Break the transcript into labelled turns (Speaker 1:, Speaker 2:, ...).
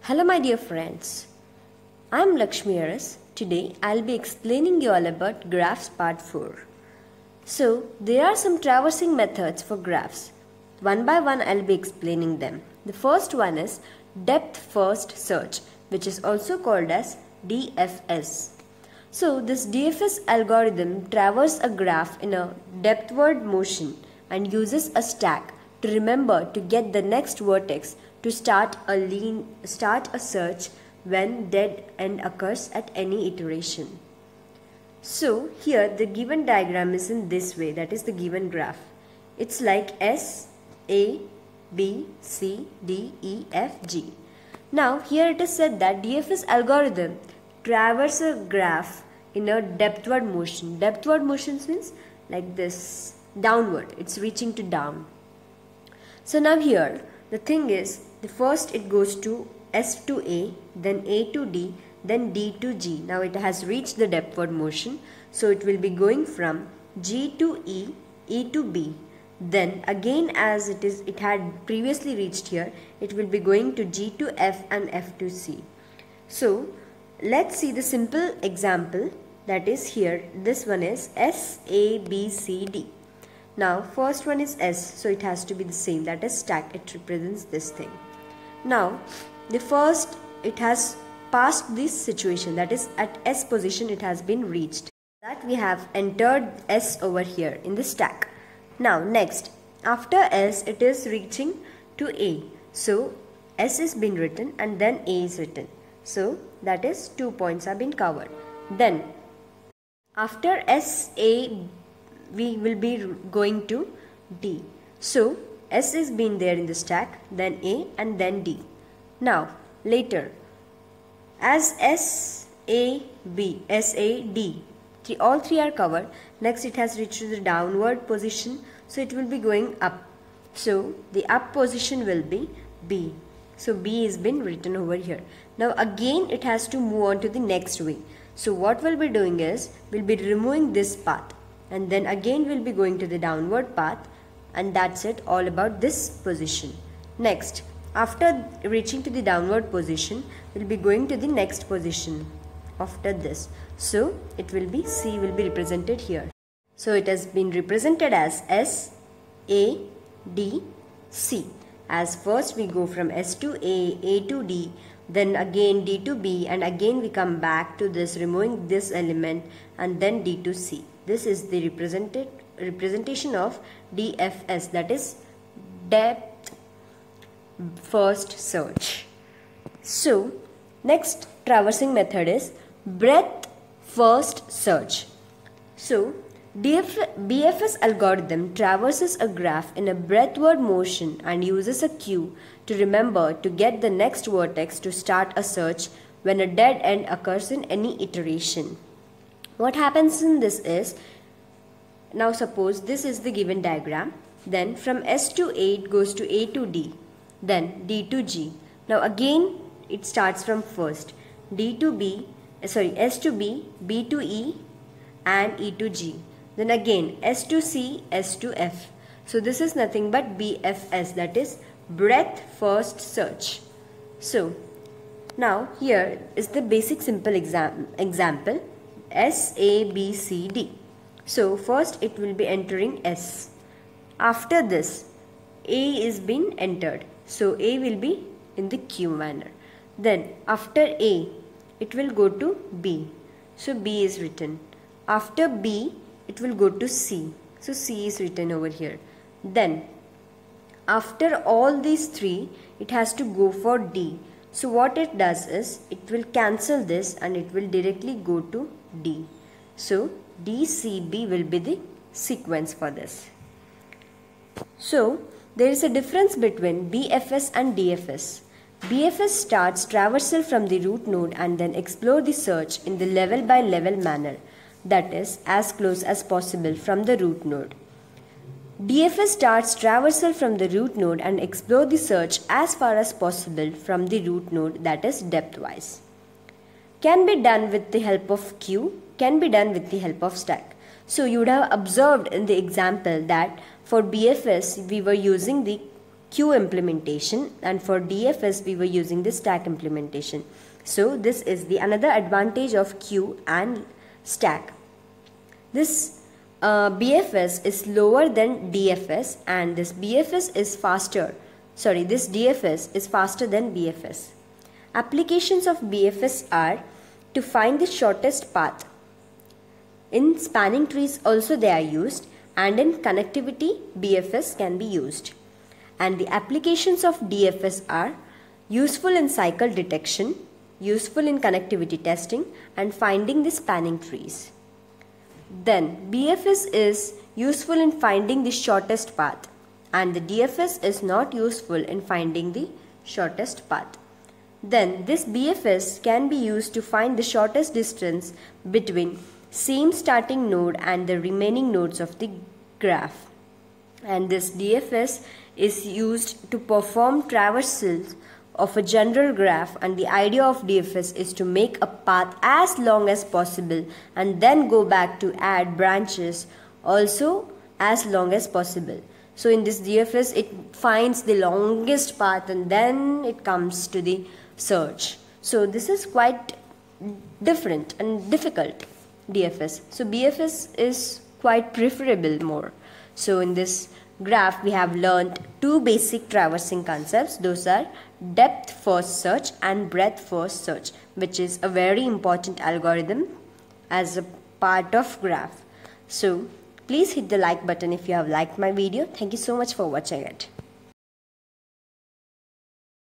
Speaker 1: Hello my dear friends, I am Lakshmi Aras. Today I will be explaining you all about graphs part 4. So there are some traversing methods for graphs. One by one I will be explaining them. The first one is depth first search, which is also called as DFS. So this DFS algorithm traverses a graph in a depthward motion and uses a stack to remember to get the next vertex to start a search when dead end occurs at any iteration. So here the given diagram is in this way, that is the given graph. It's like S, A, B, C, D, E, F, G. Now here it is said that DFS algorithm traverses a graph in a depthward motion. Depthward motion means like this, downward, it's reaching to down. So now here the thing is, the first it goes to S to A, then A to D, then D to G. Now it has reached the depthward motion, so it will be going from G to E, E to B. Then again, as it had previously reached here, it will be going to G to F and F to C. So let's see the simple example, that is here. This one is S, A, B, C, D. Now first one is S, so it has to be the same, that is stack, it represents this thing. Now the first, it has passed this situation, that is at S position it has been reached. That we have entered S over here in the stack. Now next, after S it is reaching to A. So S is been written and then A is written. So that is 2 points have been covered. Then after S, A, we will be going to D. So S is been there in the stack, then A and then D. Now later, as S, A, B, S, A, D, all three are covered. Next it has reached to the downward position, so it will be going up. So the up position will be B. So B is been written over here. Now again it has to move on to the next way. So what we'll be doing is, we'll be removing this path and then again we'll be going to the downward path, and that's it, all about this position. Next, after reaching to the downward position, we'll be going to the next position after this. So it will be C will be represented here. So it has been represented as S, A, D, C. As first we go from S to A to D, then again D to B, and again we come back to this, removing this element, and then D to C. This is the representation of DFS, that is depth first search. So next traversing method is breadth first search. So BFS algorithm traverses a graph in a breadthward motion and uses a queue to remember to get the next vertex to start a search when a dead end occurs in any iteration. What happens in this is, now suppose this is the given diagram, then from S to A it goes to A to D, then D to G. Now again it starts from first, S to B, B to E and E to G. Then again S to C, S to F. So this is nothing but BFS, that is breadth first search. So now here is the basic simple example S, A, B, C, D. So first it will be entering S. After this A is being entered, so A will be in the queue manner. Then after A it will go to B, so B is written. After B it will go to C, so C is written over here. Then after all these three it has to go for D. So what it does is, it will cancel this and it will directly go to D. So DCB will be the sequence for this. So there is a difference between BFS and DFS. BFS starts traversal from the root node and then explore the search in the level by level manner, that is as close as possible from the root node. DFS starts traversal from the root node and explore the search as far as possible from the root node, that is depthwise. Can be done with the help of queue, can be done with the help of stack. So you would have observed in the example that for BFS we were using the queue implementation, and for DFS we were using the stack implementation. So this is the another advantage of queue and stack. This BFS is lower than DFS, and this BFS is faster. This DFS is faster than BFS. Applications of BFS are to find the shortest path. In spanning trees also they are used, and in connectivity BFS can be used. And the applications of DFS are useful in cycle detection, useful in connectivity testing, and finding the spanning trees. Then BFS is useful in finding the shortest path, and the DFS is not useful in finding the shortest path. Then this BFS can be used to find the shortest distance between same starting node and the remaining nodes of the graph. And this DFS is used to perform traversals of a general graph, and the idea of DFS is to make a path as long as possible and then go back to add branches also as long as possible. So in this DFS it finds the longest path and then it comes to the search. So this is quite different and difficult DFS. So BFS is quite preferable more. So in this graph we have learned two basic traversing concepts. Those are depth first search and breadth first search, which is a very important algorithm as a part of graph. So please hit the like button if you have liked my video. Thank you so much for watching it.